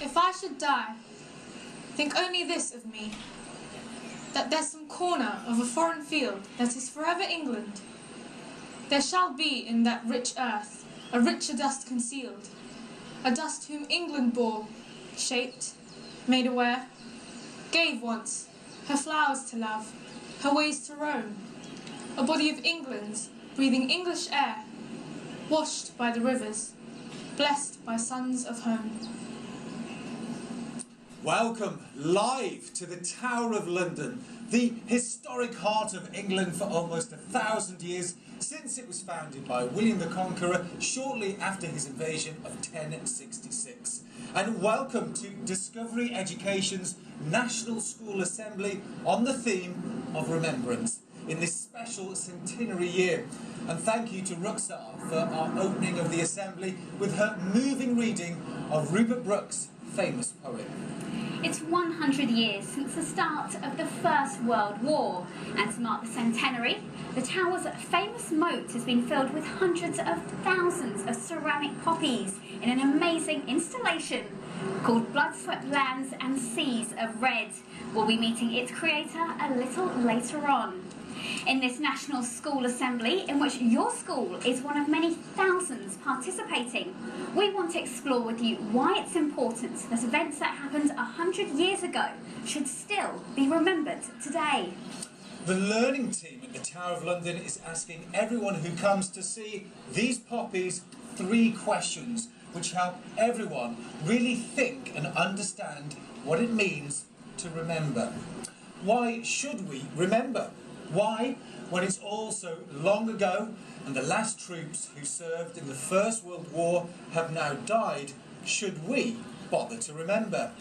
If I should die, think only this of me, that there's some corner of a foreign field that is forever England. There shall be in that rich earth a richer dust concealed, a dust whom England bore, shaped, made aware, gave once, her flowers to love, her ways to roam, a body of England's, breathing English air, washed by the rivers, blessed by sons of home. Welcome live to the Tower of London, the historic heart of England for almost 1,000 years, since it was founded by William the Conqueror shortly after his invasion of 1066. And welcome to Discovery Education's National School Assembly on the theme of Remembrance in this special centenary year. And thank you to Ruxar for our opening of the Assembly with her moving reading of Rupert Brooke's famous poem. It's 100 years since the start of the First World War, and to mark the centenary, the Tower's famous moat has been filled with hundreds of thousands of ceramic poppies in an amazing installation called Blood, Sweat, Lands and Seas of Red. We'll be meeting its creator a little later on. In this National School Assembly, in which your school is one of many thousands participating, we want to explore with you why it's important that events that happened 100 years ago should still be remembered today. The learning team at the Tower of London is asking everyone who comes to see these poppies 3 questions which help everyone really think and understand what it means to remember. Why should we remember? Why, when it's all so long ago and the last troops who served in the First World War have now died, should we bother to remember?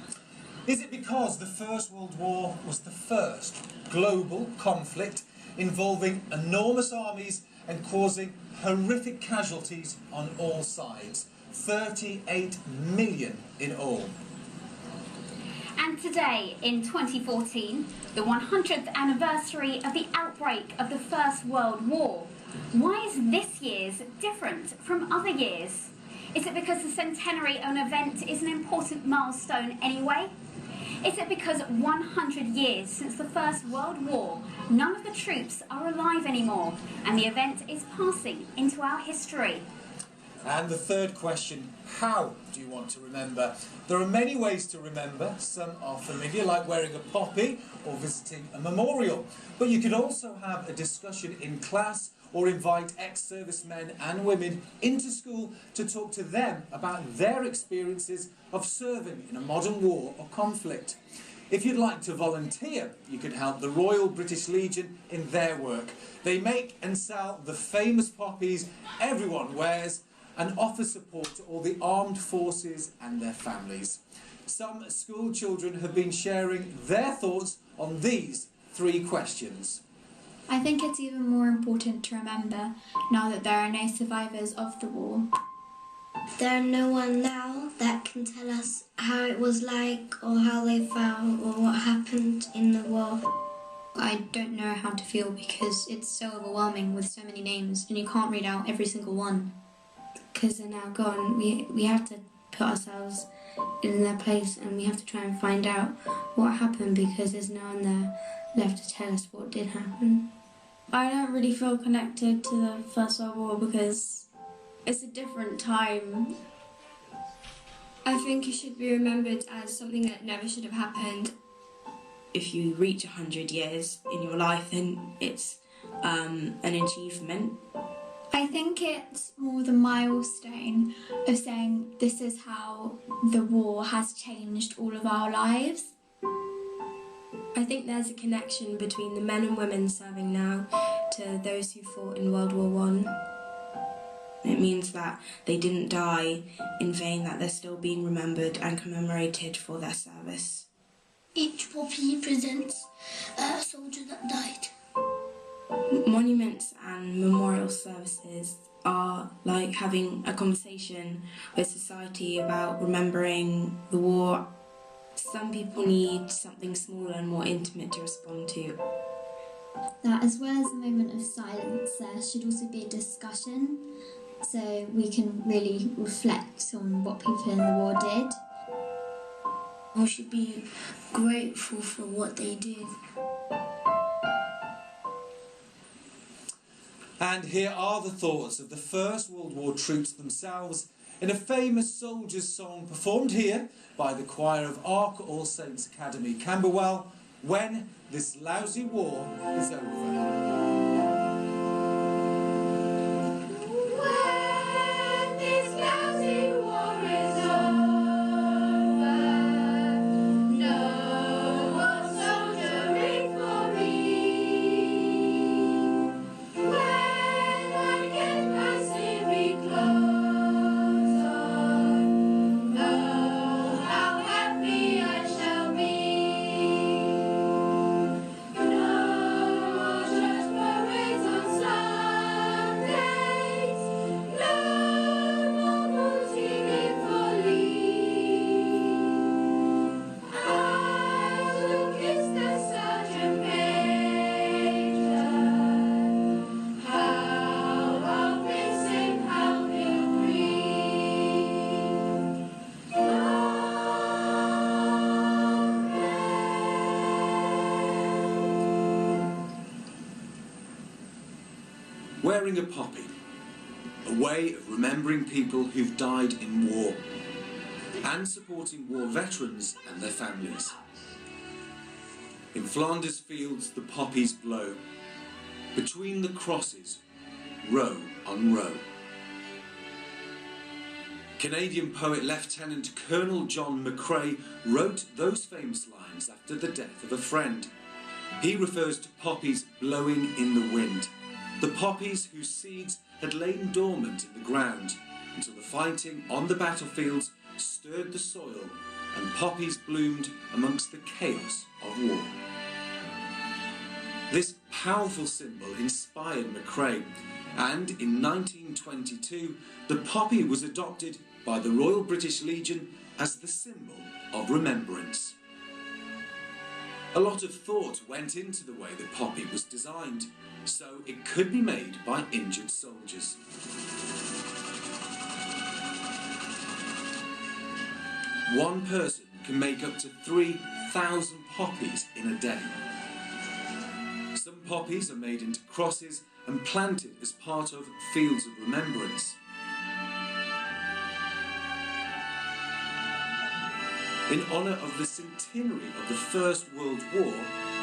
Is it because the First World War was the first global conflict involving enormous armies and causing horrific casualties on all sides? 38 million in all. And today, in 2014, the 100th anniversary of the outbreak of the First World War, why is this year's different from other years? Is it because the centenary of an event is an important milestone anyway? Is it because 100 years since the First World War, none of the troops are alive anymore, and the event is passing into our history? And the third question, how do you want to remember? There are many ways to remember. Some are familiar, like wearing a poppy or visiting a memorial. But you could also have a discussion in class or invite ex-servicemen and women into school to talk to them about their experiences of serving in a modern war or conflict. If you'd like to volunteer, you could help the Royal British Legion in their work. They make and sell the famous poppies everyone wears and offer support to all the armed forces and their families. Some school children have been sharing their thoughts on these 3 questions. I think it's even more important to remember now that there are no survivors of the war. There are no one now that can tell us how it was like or how they felt or what happened in the war. I don't know how to feel because it's so overwhelming with so many names and you can't read out every single one. Because they're now gone, we have to put ourselves in their place and we have to try and find out what happened because there's no one there left to tell us what did happen. I don't really feel connected to the First World War because it's a different time. I think it should be remembered as something that never should have happened. If you reach 100 years in your life, then it's an achievement. I think it's more the milestone of saying this is how the war has changed all of our lives. I think there's a connection between the men and women serving now to those who fought in World War I. It means that they didn't die in vain, that they're still being remembered and commemorated for their service. Each poppy represents a soldier that died. Monuments and memorial services are like having a conversation with society about remembering the war. Some people need something smaller and more intimate to respond to. That as well as a moment of silence, there should also be a discussion so we can really reflect on what people in the war did. We should be grateful for what they did. And here are the thoughts of the First World War troops themselves in a famous soldiers' song performed here by the choir of Ark All Saints Academy, Camberwell, when this lousy war is over. Wearing a poppy, a way of remembering people who've died in war and supporting war veterans and their families. In Flanders fields the poppies blow, between the crosses, row on row. Canadian poet Lieutenant Colonel John McCrae wrote those famous lines after the death of a friend. He refers to poppies blowing in the wind. The poppies whose seeds had lain dormant in the ground until the fighting on the battlefields stirred the soil and poppies bloomed amongst the chaos of war. This powerful symbol inspired McCrae, and in 1922 the poppy was adopted by the Royal British Legion as the symbol of remembrance. A lot of thought went into the way the poppy was designed, so it could be made by injured soldiers. One person can make up to 3,000 poppies in a day. Some poppies are made into crosses and planted as part of fields of remembrance. In honour of the centenary of the First World War,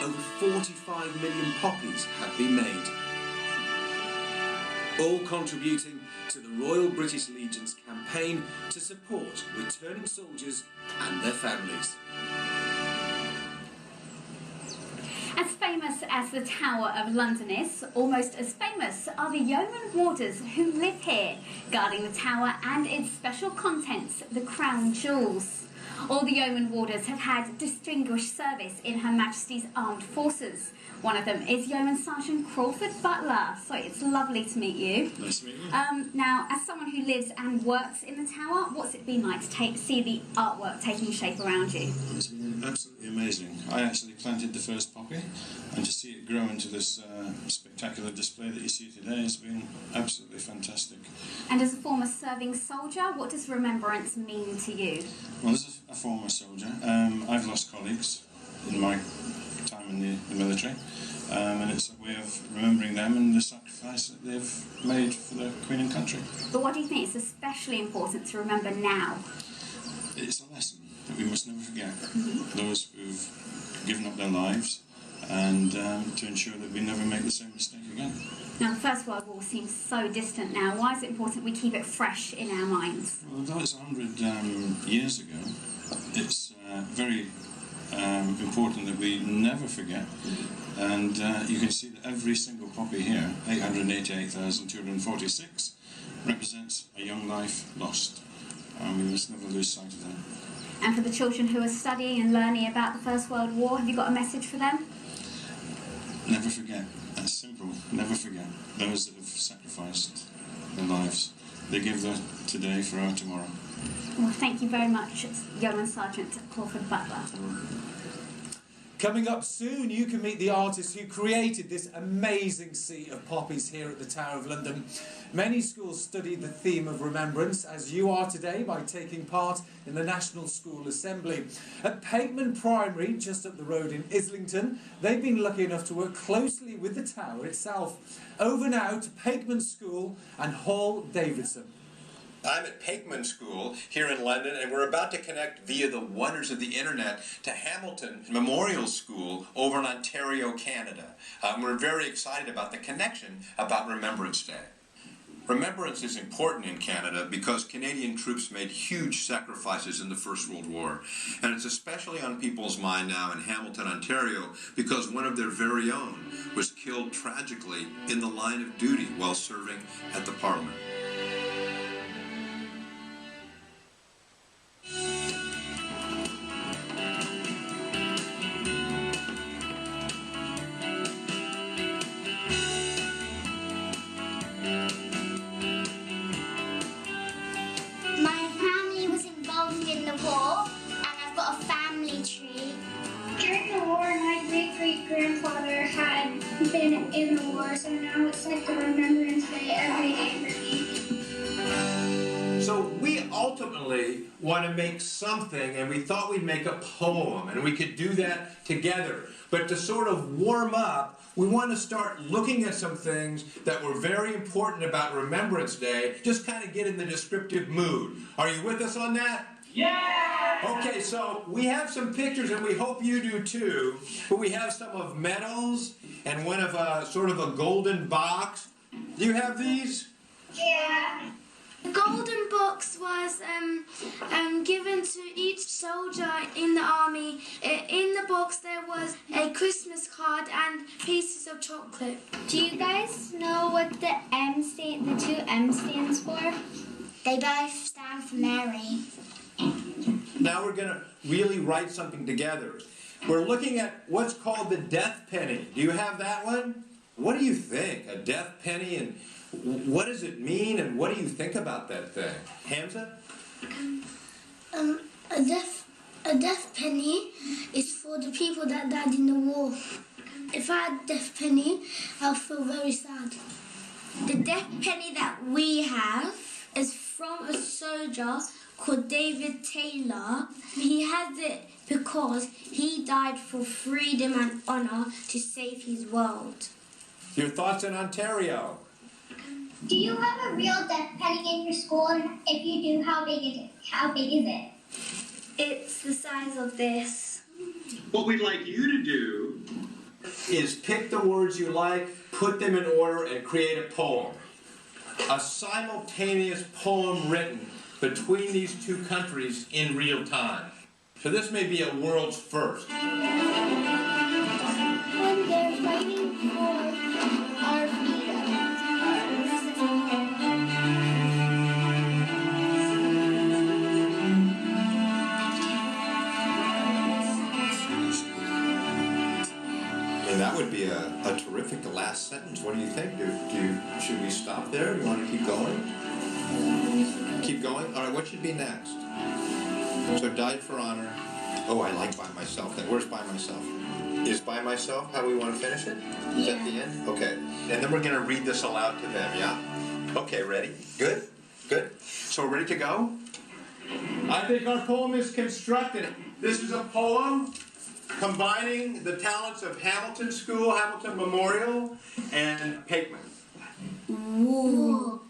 over 45 million poppies have been made, all contributing to the Royal British Legion's campaign to support returning soldiers and their families. As famous as the Tower of London is, almost as famous are the yeoman warders who live here, guarding the tower and its special contents, the crown jewels. All the yeoman warders have had distinguished service in Her Majesty's Armed Forces. One of them is Yeoman Sergeant Crawford Butler. So it's lovely to meet you. Nice to meet you. Now, as someone who lives and works in the tower, what's it been like to see the artwork taking shape around you? It's been absolutely amazing. I actually planted the first poppy, and to see it grow into this spectacular display that you see today has been absolutely fantastic. And as a former serving soldier, what does remembrance mean to you? Well, as a former soldier, I've lost colleagues in my time in the military, and it's a way of remembering them and the sacrifice that they've made for their Queen and country. But what do you think is especially important to remember now? It's a lesson that we must never forget. Those who've given up their lives, and to ensure that we never make the same mistake again. Now, the First World War seems so distant now. Why is it important we keep it fresh in our minds? Well, although it's 100 years ago, it's very important that we never forget. And you can see that every single poppy here, 888,246, represents a young life lost. We must never lose sight of that. And for the children who are studying and learning about the First World War, have you got a message for them? Never forget. That's simple. Never forget those that have sacrificed their lives. They give their today for our tomorrow. Well, thank you very much, Yeoman Sergeant Crawford Butler. Coming up soon, you can meet the artist who created this amazing sea of poppies here at the Tower of London. Many schools study the theme of remembrance, as you are today, by taking part in the National School Assembly. At Pakeman Primary, just up the road in Islington, they've been lucky enough to work closely with the Tower itself. Over now to Pakeman School and Hall Davidson. I'm at Pakeman School here in London, and we're about to connect via the wonders of the internet to Hamilton Memorial School over in Ontario, Canada. We're very excited about the connection about Remembrance Day. Remembrance is important in Canada because Canadian troops made huge sacrifices in the First World War. And it's especially on people's mind now in Hamilton, Ontario, because one of their very own was killed tragically in the line of duty while serving at the Parliament. Grandfather had been in the war, so now it's like a Remembrance Day every day for me. So we ultimately want to make something, and we thought we'd make a poem, and we could do that together. But to sort of warm up, we want to start looking at some things that were very important about Remembrance Day, just kind of get in the descriptive mood. Are you with us on that? Yeah! Okay, so we have some pictures, and we hope you do too. But we have some of medals and one of a sort of a golden box. Do you have these? Yeah. The golden box was given to each soldier in the army. In the box there was a Christmas card and pieces of chocolate. Do you guys know what the two M stands for? They both stand for Mary. Now we're going to really write something together. We're looking at what's called the death penny. Do you have that one? What do you think? A death penny, and what does it mean, and what do you think about that thing? Hamza? A death penny is for the people that died in the war. If I had a death penny, I'll feel very sad. The death penny that we have is from a soldier called David Taylor. He has it because he died for freedom and honour to save his world. Your thoughts in Ontario? Do you have a real death penny in your school? And if you do, how big is it? It's the size of this. What we'd like you to do is pick the words you like, put them in order, and create a poem. A simultaneous poem written between these two countries in real time. So this may be a world's first. When they're fighting for our freedom. And that would be a terrific last sentence. What do you think? Should we stop there? Do you want to keep going? Keep going? All right, what should be next? So died for honor. Oh, I like by myself then. Where's by myself? Is by myself how we want to finish it? Is that the end? Okay. And then we're going to read this aloud to them, yeah? Okay, ready? Good? Good. So we're ready to go? I think our poem is constructed. This is a poem combining the talents of Hamilton School, Hamilton Memorial, and Pakeman. War,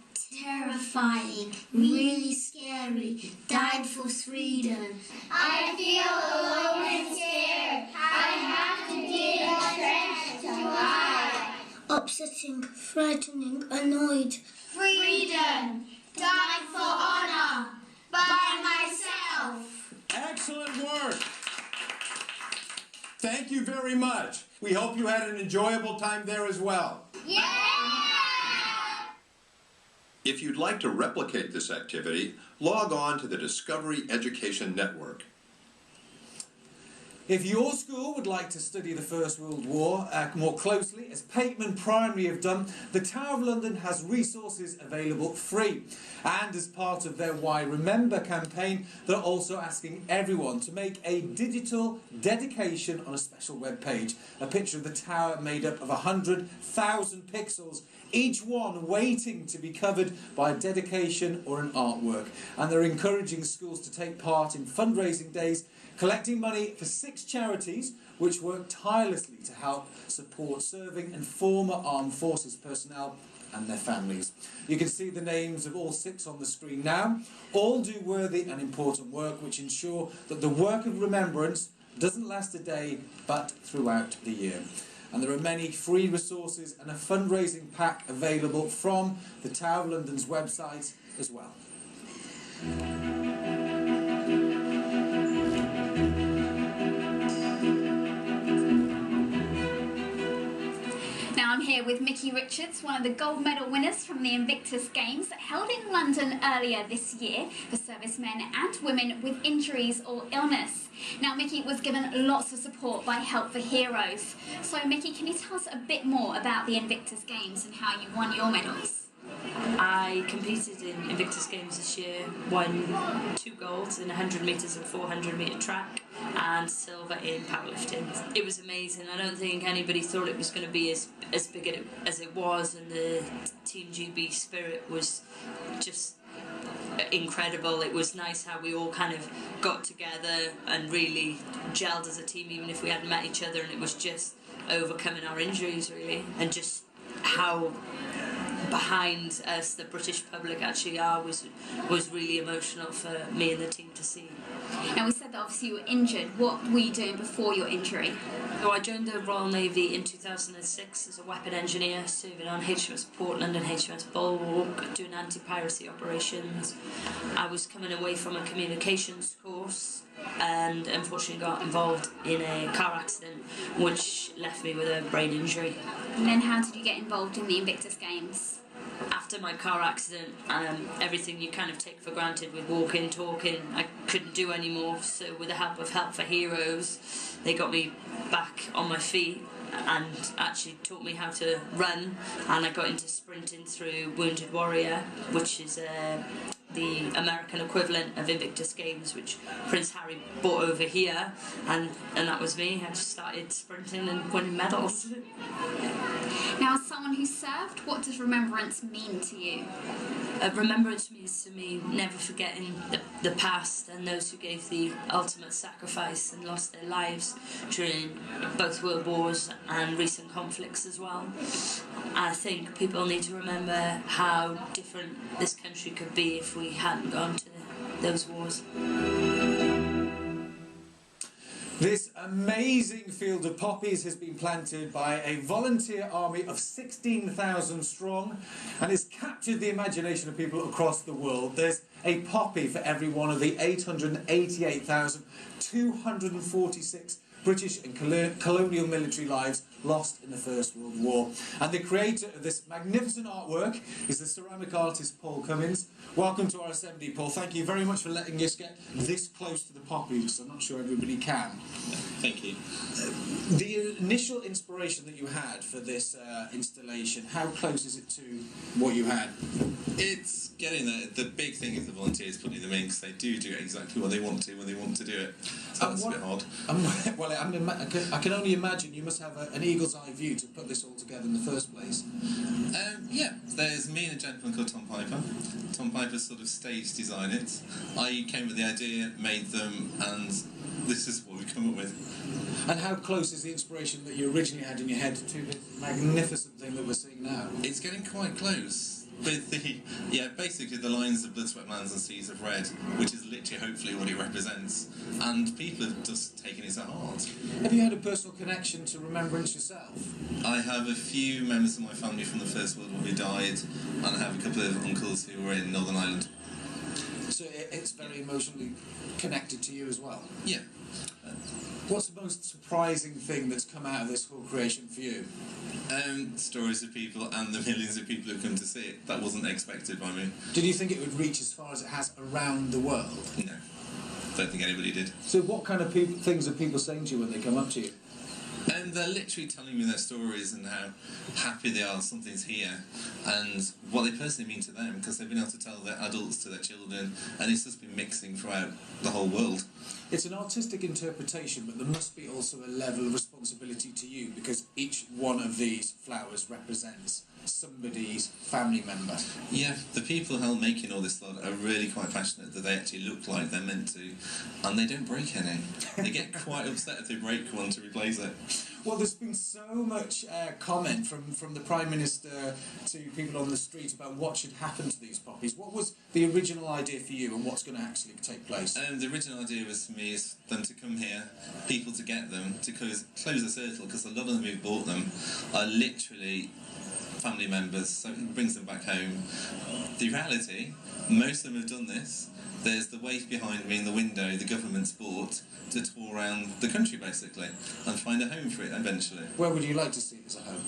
terrifying, really scary, died for freedom. I feel alone and scared. I have to dig a trench to hide. Upsetting, frightening, annoyed. Freedom, died for honor, by myself. Excellent work. Thank you very much. We hope you had an enjoyable time there as well. Yeah! If you'd like to replicate this activity, log on to the Discovery Education Network. If your school would like to study the First World War more closely, as Pateman Primary have done, the Tower of London has resources available free. And as part of their Why Remember campaign, they're also asking everyone to make a digital dedication on a special web page. A picture of the tower made up of 100,000 pixels, each one waiting to be covered by a dedication or an artwork. And they're encouraging schools to take part in fundraising days, collecting money for 6 charities which work tirelessly to help support serving and former armed forces personnel and their families. You can see the names of all 6 on the screen now. All do worthy and important work which ensure that the work of remembrance doesn't last a day but throughout the year. And there are many free resources and a fundraising pack available from the Tower of London's website as well. Now I'm here with Mickey Richards, one of the gold medal winners from the Invictus Games held in London earlier this year for servicemen and women with injuries or illness. Now Mickey was given lots of support by Help for Heroes. So Mickey, can you tell us a bit more about the Invictus Games and how you won your medals? I competed in Invictus Games this year, won 2 golds in 100 metres and 400 metre track and silver in powerlifting. It was amazing. I don't think anybody thought it was going to be as big as it was, and the Team GB spirit was just incredible. It was nice how we all kind of got together and really gelled as a team, even if we hadn't met each other, and it was just overcoming our injuries really, and just how behind us the British public actually are was really emotional for me and the team to see. Now we said that obviously you were injured. What were you doing before your injury? So I joined the Royal Navy in 2006 as a weapon engineer, serving on HMS Portland and HMS Bulwark, doing anti-piracy operations. I was coming away from a communications course and unfortunately got involved in a car accident which left me with a brain injury. And then how did you get involved in the Invictus Games? After my car accident, everything you kind of take for granted with walking, talking, I couldn't do anymore. So with the help of Help for Heroes, they got me back on my feet and actually taught me how to run, and I got into sprinting through Wounded Warrior, which is the American equivalent of Invictus Games, which Prince Harry brought over here, and that was me. I just started sprinting and winning medals. Now, as someone who served, what does remembrance mean to you? Remembrance means to me never forgetting the past and those who gave the ultimate sacrifice and lost their lives during both World Wars and recent conflicts as well. I think people need to remember how different this country could be if we hadn't gone to those wars. This amazing field of poppies has been planted by a volunteer army of 16,000 strong and has captured the imagination of people across the world. There's a poppy for every one of the 888,246 British and colonial military lives lost in the First World War. And the creator of this magnificent artwork is the ceramic artist Paul Cummins. Welcome to our assembly, Paul. Thank you very much for letting us get this close to the poppies. I'm not sure everybody can. Thank you. The initial inspiration that you had for this installation, how close is it to what you had? It's getting there. The big thing is the volunteers putting them in, because they do exactly what they want to when they want to do it. So that's a bit odd. Well, I can only imagine you must have an eagle's eye view to put this all together in the first place. Yeah, there's me and a gentleman called Tom Piper. Tom Piper sort of stage designed it. I came with the idea, made them, and this is what we've come up with. And how close is the inspiration that you originally had in your head to this magnificent thing that we're seeing now? It's getting quite close. With basically the lines of blood, sweat, lands and seas of red, which is literally hopefully what it represents, and people have just taken it to heart. Have you had a personal connection to remembrance yourself? I have a few members of my family from the First World War who died, and I have a couple of uncles who were in Northern Ireland. So it's very emotionally connected to you as well? Yeah. What's the most surprising thing that's come out of this whole creation for you? Stories of people and the millions of people who come to see it. That wasn't expected by me. Did you think it would reach as far as it has around the world? No. don't think anybody did. So what kind of things are people saying to you when they come up to you? And they're literally telling me their stories and how happy they are something's here, and what they personally mean to them, because they've been able to tell their adults to their children, and it's just been mixing throughout the whole world. It's an artistic interpretation, but there must be also a level of responsibility to you, because each one of these flowers represents somebody's family member. Yeah, the people who are making all this lot are really quite passionate that they actually look like they're meant to, and they don't break any. They get quite upset if they break one to replace it. Well, there's been so much comment from the Prime Minister to people on the street about what should happen to these poppies. What was the original idea for you, and what's going to actually take place? The original idea was for me is them to come here, people to get them, to close the circle, because a lot of them who bought them are literally family members, so it brings them back home. The reality, most of them have done this. There's the waif behind me in the window the government's bought to tour around the country basically and find a home for it eventually. Where would you like to see it as a home?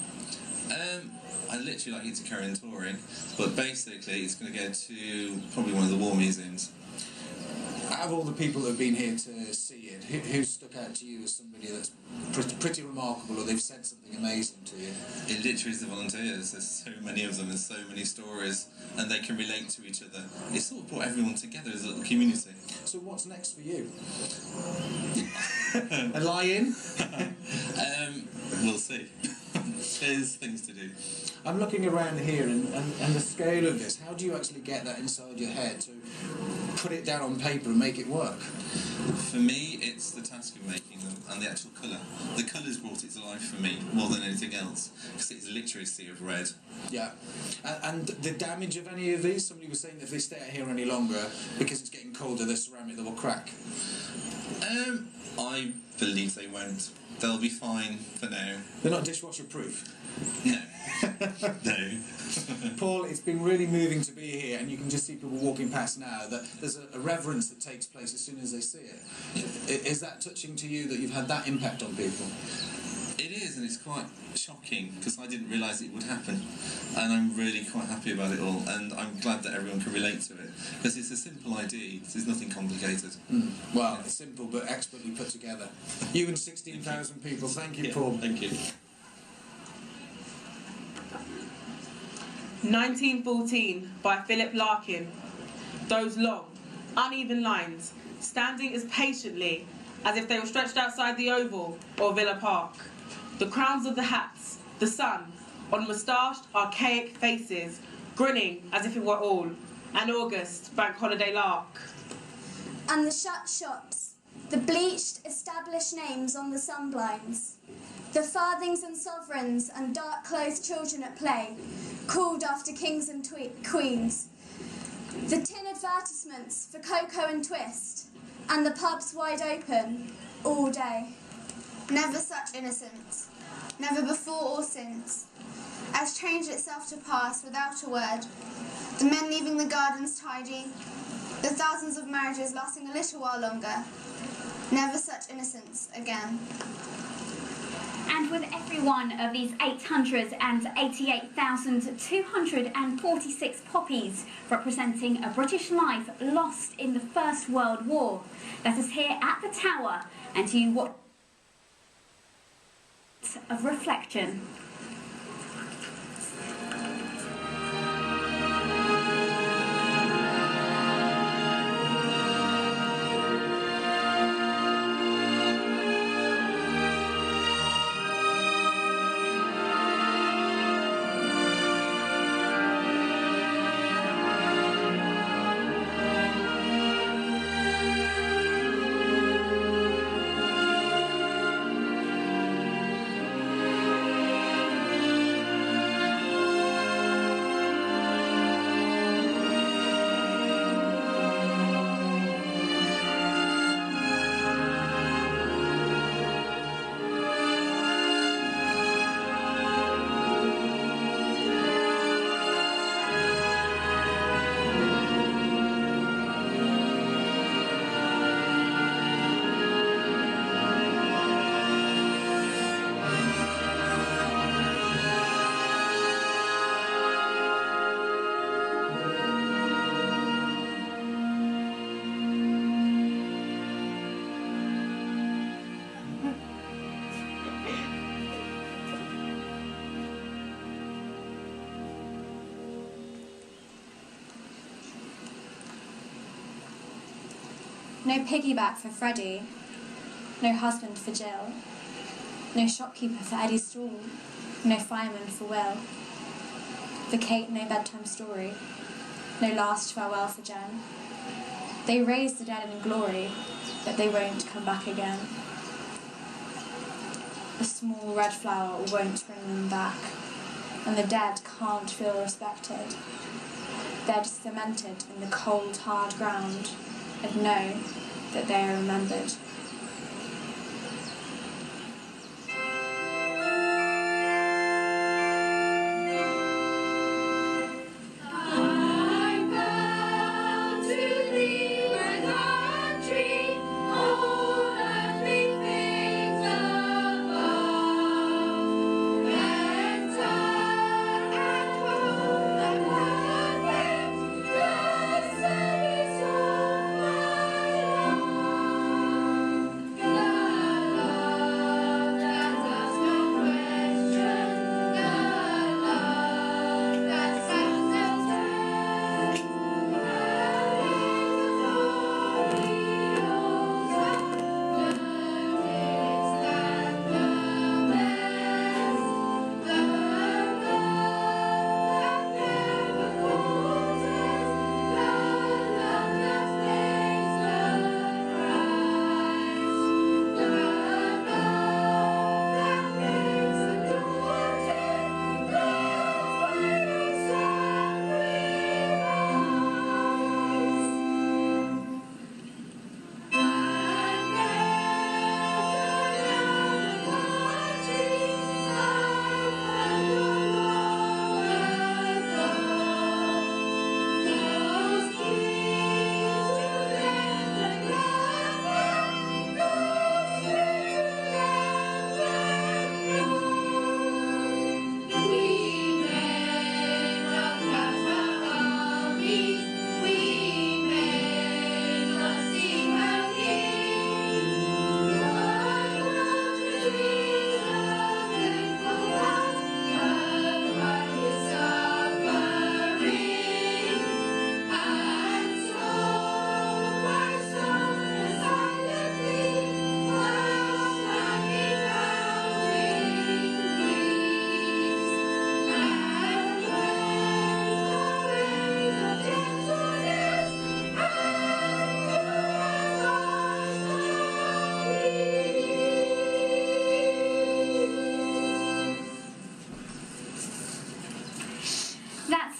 I'd literally like it to carry on touring, but basically it's going to go to probably one of the war museums. Out of all the people that have been here to see it, who stuck out to you as somebody that's pretty remarkable, or they've said something amazing to you? It literally is the volunteers. There's so many of them and so many stories, and they can relate to each other. It sort of brought everyone together as a little community. So what's next for you? A lie-in? We'll see. There's things to do. I'm looking around here and the scale of this. How do you actually get that inside your head to put it down on paper and make it work? For me, it's the task of making them and the actual colour. The colour's brought it to life for me more than anything else, because it's literally a sea of red. Yeah. And the damage of any of these? Somebody was saying that if they stay out here any longer, because it's getting colder, the ceramic, they will crack. I believe they won't. They'll be fine for now. They're not dishwasher proof? No. No. Paul, it's been really moving to be here, and you can just see people walking past now, that there's a reverence that takes place as soon as they see it. Is that touching to you, that you've had that impact on people? It is, and it's quite shocking, because I didn't realise it would happen, and I'm really quite happy about it all, and I'm glad that everyone can relate to it, because it's a simple idea, there's nothing complicated. Well, it's simple but expertly put together. You and 16,000 people, thank you, Paul. Thank you. 1914 by Philip Larkin. Those long, uneven lines, standing as patiently as if they were stretched outside the Oval or Villa Park. The crowns of the hats, the sun, on moustached, archaic faces, grinning as if it were all an August bank holiday lark. And the shut shops, the bleached, established names on the sunblinds, the farthings and sovereigns and dark-clothed children at play, called after kings and queens, the tin advertisements for cocoa and twist, and the pubs wide open all day. Never such innocence, never before or since, as changed itself to pass without a word, the men leaving the gardens tidy, the thousands of marriages lasting a little while longer. Never such innocence again. And with every one of these 888,246 poppies representing a British life lost in the First World War, let us here at the Tower and to you what of reflection. No piggyback for Freddie. No husband for Jill. No shopkeeper for Eddie's stall. No fireman for Will. For Kate, no bedtime story. No last farewell for Jen. They raise the dead in glory, but they won't come back again. The small red flower won't bring them back, and the dead can't feel respected. They're just cemented in the cold, hard ground and know that they are remembered.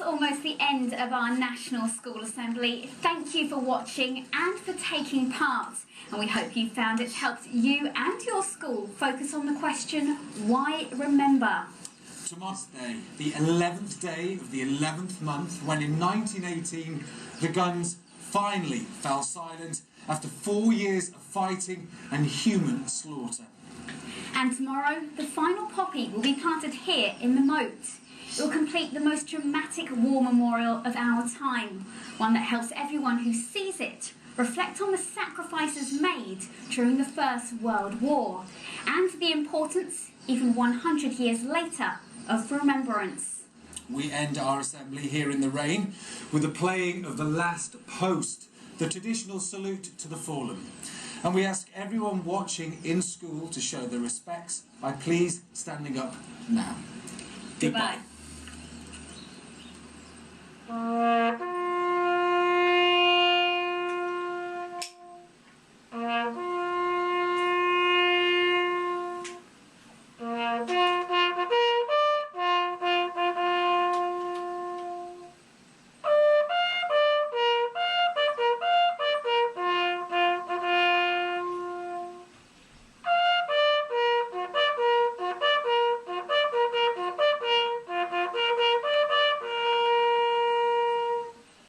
Almost the end of our National School Assembly. Thank you for watching and for taking part, and we hope you found it helped you and your school focus on the question, why remember? Tomorrow's Day, the 11th day of the 11th month, when in 1918 the guns finally fell silent after 4 years of fighting and human slaughter. And tomorrow, the final poppy will be planted here in the moat. It will complete the most dramatic war memorial of our time, one that helps everyone who sees it reflect on the sacrifices made during the First World War and the importance, even 100 years later, of remembrance. We end our assembly here in the rain with the playing of the last post, the traditional salute to the fallen. And we ask everyone watching in school to show their respects by please standing up now. Goodbye.